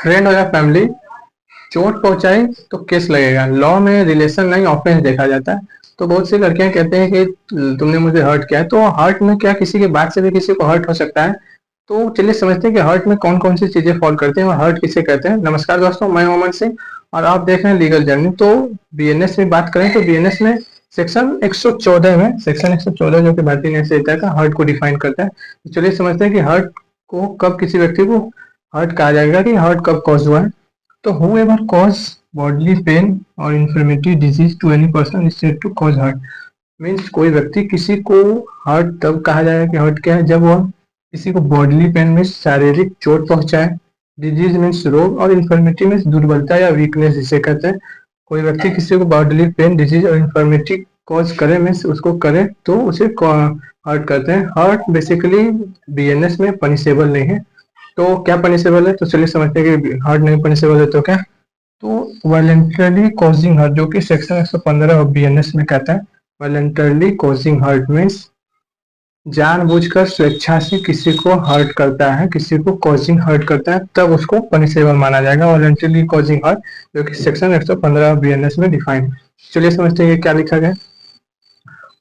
Friend हो या family, चोट पहुंचाई तो केस लगेगा। लॉ में रिलेशन नहीं ऑफेंस देखा जाता है। तो बहुत सी लड़कियां कहते हैं कि तुमने मुझे हर्ट किया है, तो हर्ट में क्या किसी की बात से भी किसी को हर्ट हो सकता है। तो चलिए समझते हैं कि हर्ट में कौन कौन सी चीजें फॉल करते हैं और हर्ट किसे कहते हैं। नमस्कार दोस्तों, मैं मोहम्मद सिंह और आप देख रहे हैं लीगल जर्नी। तो बीएनएस में बात करें तो बीएनएस में सेक्शन 114 में सेक्शन 114 जो कि भारतीय न्याय संहिता का हर्ट को डिफाइन करता है। तो चलिए समझते हैं कि हर्ट को कब किसी व्यक्ति को हर्ट कहा जाएगा, कि हर्ट कब कॉज हुआ है। तो whoever cause bodily pain or infirmity disease to any person is said to cause hurt। Means कोई व्यक्ति किसी को हर्ट तब कहा जाएगा कि हर्ट क्या है, जब वह किसी को बॉडीली पेन में शारीरिक चोट पहुंचाए, डिजीज मीन्स रोग, और इन्फर्मिटी मीन्स दुर्बलता या वीकनेस जिसे कहते हैं। कोई व्यक्ति किसी को बॉडीली पेन, डिजीज और इन्फर्मिटी कॉज करे मीन्स उसको करे तो उसे हर्ट कहते हैं। हर्ट बेसिकली बीएनएस में पनिशेबल नहीं है। तो क्या पनिशेबल है, तो चलिए समझते हैं कि हर्ट नहीं पनिशेबल है तो क्या। तो वॉलेंटरली कॉजिंग हर्ट जो कि सेक्शन 115 ऑफ बीएनएस में कहता है, वॉलेंटरली कॉजिंग हर्ट मीन्स जानबूझकर स्वेच्छा से किसी को हर्ट करता है, किसी को कॉजिंग हर्ट करता है, तब उसको पनिशेबल माना जाएगा। वॉलेंटरली कॉजिंग हर्ट जो कि सेक्शन 115 बीएनएस में डिफाइन। चलिए समझते हैं कि क्या लिखा गया।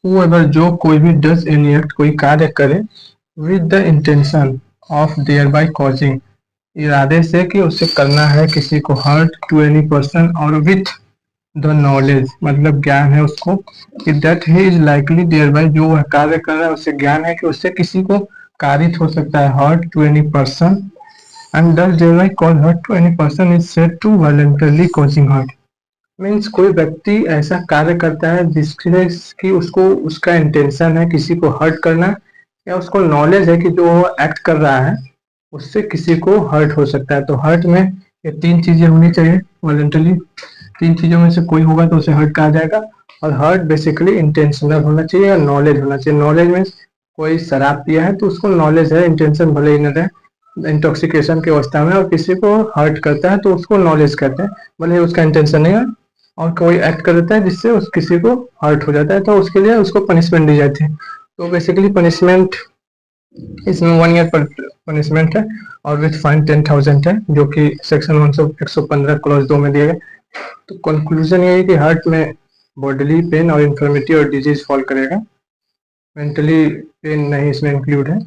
whoever जो कोई भी डज एनी एक्ट कोई कार्य करे with the intention of thereby causing, इरादे से कि उसे करना है किसी को हर्ट टू एनी पर्सन, और विथ द नॉलेज मतलब ज्ञान है उसको कि that he is likely thereby जो वह कार्य कर रहा है उसे ज्ञान है कि उससे किसी को कारित हो सकता है hurt to any person, and does thereby cause hurt to any person is said to voluntarily causing hurt. Means कोई व्यक्ति ऐसा कार्य करता है जिससे कि उसको उसका इंटेंशन है किसी को हर्ट करना, या उसको नॉलेज है कि जो वो एक्ट कर रहा है उससे किसी को हर्ट हो सकता है। तो हर्ट में ये तीन चीजें होनी चाहिए वॉलंटरली, तीन चीजों में से कोई होगा तो उसे हर्ट कहा जाएगा। और हर्ट बेसिकली इंटेंशनल होना चाहिए या नॉलेज होना चाहिए। नॉलेज मीन्स कोई शराब पिया है तो उसको नॉलेज है, इंटेंशन भले ही न रहे इंटॉक्सिकेशन की अवस्था में, और किसी को हर्ट करता है तो उसको नॉलेज कहते हैं, भले ही उसका इंटेंशन नहीं है। और कोई एक्ट कर देता है जिससे उस किसी को हर्ट हो जाता है तो उसके लिए उसको पनिशमेंट दी जाती है। तो बेसिकली पनिशमेंट इसमें 1 ईयर पर पनिशमेंट है और विथ फाइन 10,000 है, जो कि सेक्शन 115 क्लॉज 2 में दिया गया। तो कंक्लूजन ये है कि हार्ट में बॉडीली पेन और इन्फर्मिटी और डिजीज फॉल करेगा, मेंटली पेन नहीं इसमें इंक्लूड है।